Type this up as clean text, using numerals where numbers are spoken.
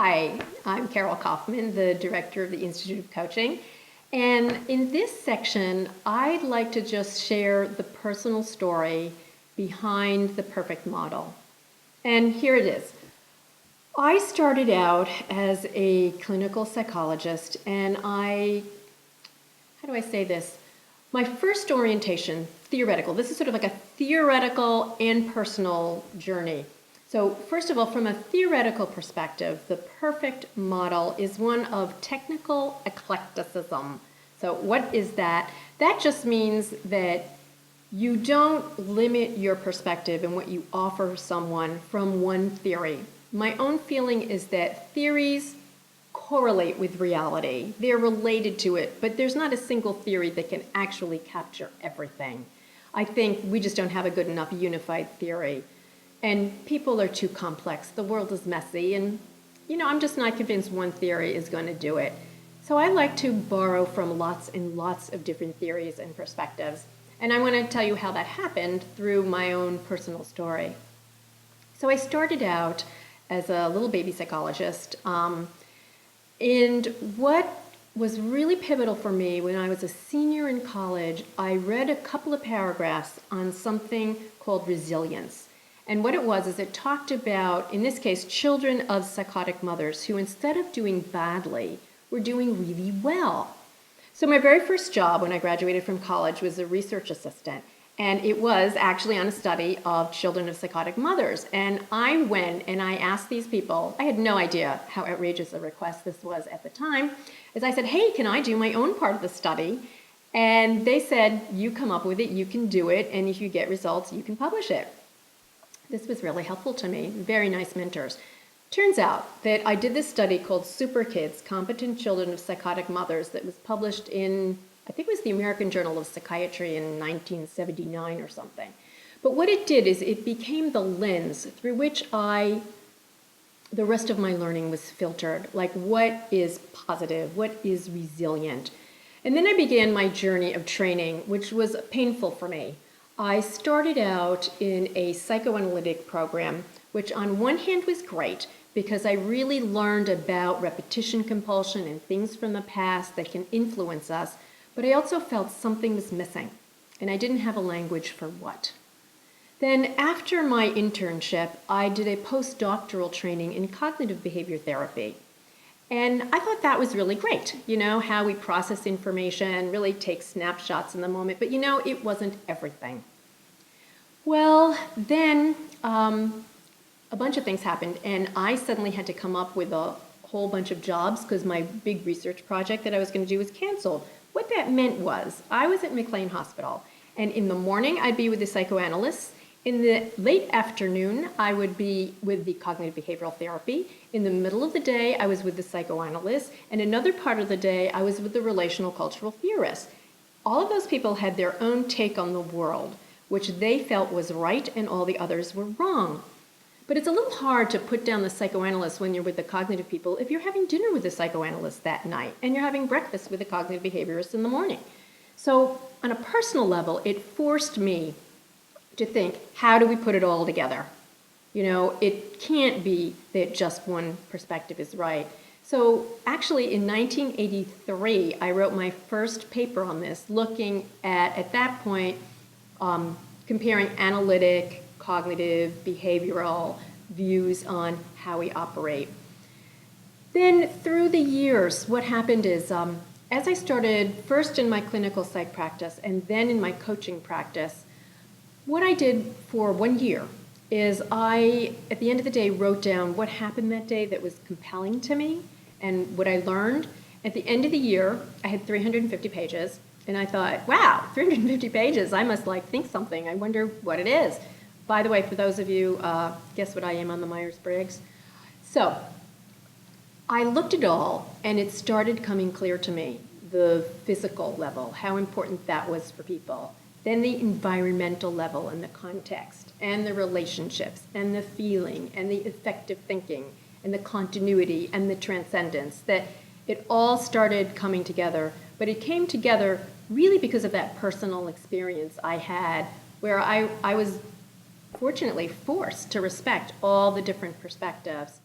Hi, I'm Carol Kauffman, the director of the Institute of Coaching. And in this section, I'd like to just share the personal story behind the perfect model. And here it is. I started out as a clinical psychologist, and how do I say this? My first orientation, theoretical, this is sort of like a theoretical and personal journey. So first of all, from a theoretical perspective, the perfect model is one of technical eclecticism. So what is that? That just means that you don't limit your perspective and what you offer someone from one theory. My own feeling is that theories correlate with reality. They're related to it, but there's not a single theory that can actually capture everything. I think we just don't have a good enough unified theory. And people are too complex. The world is messy, and I'm just not convinced one theory is going to do it. So I like to borrow from lots and lots of different theories and perspectives. And I want to tell you how that happened through my own personal story. So I started out as a little baby psychologist, and what was really pivotal for me when I was a senior in college, I read a couple of paragraphs on something called resilience. And what it was is it talked about, in this case, children of psychotic mothers who instead of doing badly, were doing really well. So my very first job when I graduated from college was a research assistant. And it was actually on a study of children of psychotic mothers. And I went and I asked these people, I had no idea how outrageous a request this was at the time, as I said, hey, can I do my own part of the study? And they said, you come up with it, you can do it, and if you get results, you can publish it. This was really helpful to me, very nice mentors. Turns out that I did this study called Super Kids, Competent Children of Psychotic Mothers, that was published in, I think it was the American Journal of Psychiatry in 1979 or something. But what it did is it became the lens through which the rest of my learning was filtered, like what is positive, what is resilient. And then I began my journey of training, which was painful for me. I started out in a psychoanalytic program, which on one hand was great because I really learned about repetition compulsion and things from the past that can influence us, but I also felt something was missing, and I didn't have a language for what. Then after my internship, I did a postdoctoral training in cognitive behavior therapy. And I thought that was really great, how we process information, really take snapshots in the moment, but it wasn't everything. Well, then a bunch of things happened, and I suddenly had to come up with a whole bunch of jobs because my big research project that I was going to do was canceled. What that meant was I was at McLean Hospital, and in the morning I'd be with the psychoanalysts. In the late afternoon, I would be with the cognitive behavioral therapy. In the middle of the day, I was with the psychoanalyst. And another part of the day, I was with the relational cultural theorists. All of those people had their own take on the world, which they felt was right and all the others were wrong. But it's a little hard to put down the psychoanalyst when you're with the cognitive people if you're having dinner with the psychoanalyst that night and you're having breakfast with the cognitive behaviorist in the morning. So on a personal level, it forced me to think, how do we put it all together? It can't be that just one perspective is right. So actually in 1983, I wrote my first paper on this, looking at that point, comparing analytic, cognitive, behavioral views on how we operate. Then through the years, what happened is, as I started first in my clinical psych practice and then in my coaching practice, what I did for 1 year is I, at the end of the day, wrote down what happened that day that was compelling to me and what I learned. At the end of the year, I had 350 pages, and I thought, wow, 350 pages, I must think something. I wonder what it is. By the way, for those of you, guess what I am on the Myers-Briggs? So I looked at it all, and it started coming clear to me, the physical level, how important that was for people. Then the environmental level and the context, and the relationships, and the feeling, and the effective thinking, and the continuity, and the transcendence, that it all started coming together. But it came together really because of that personal experience I had, where I was fortunately forced to respect all the different perspectives.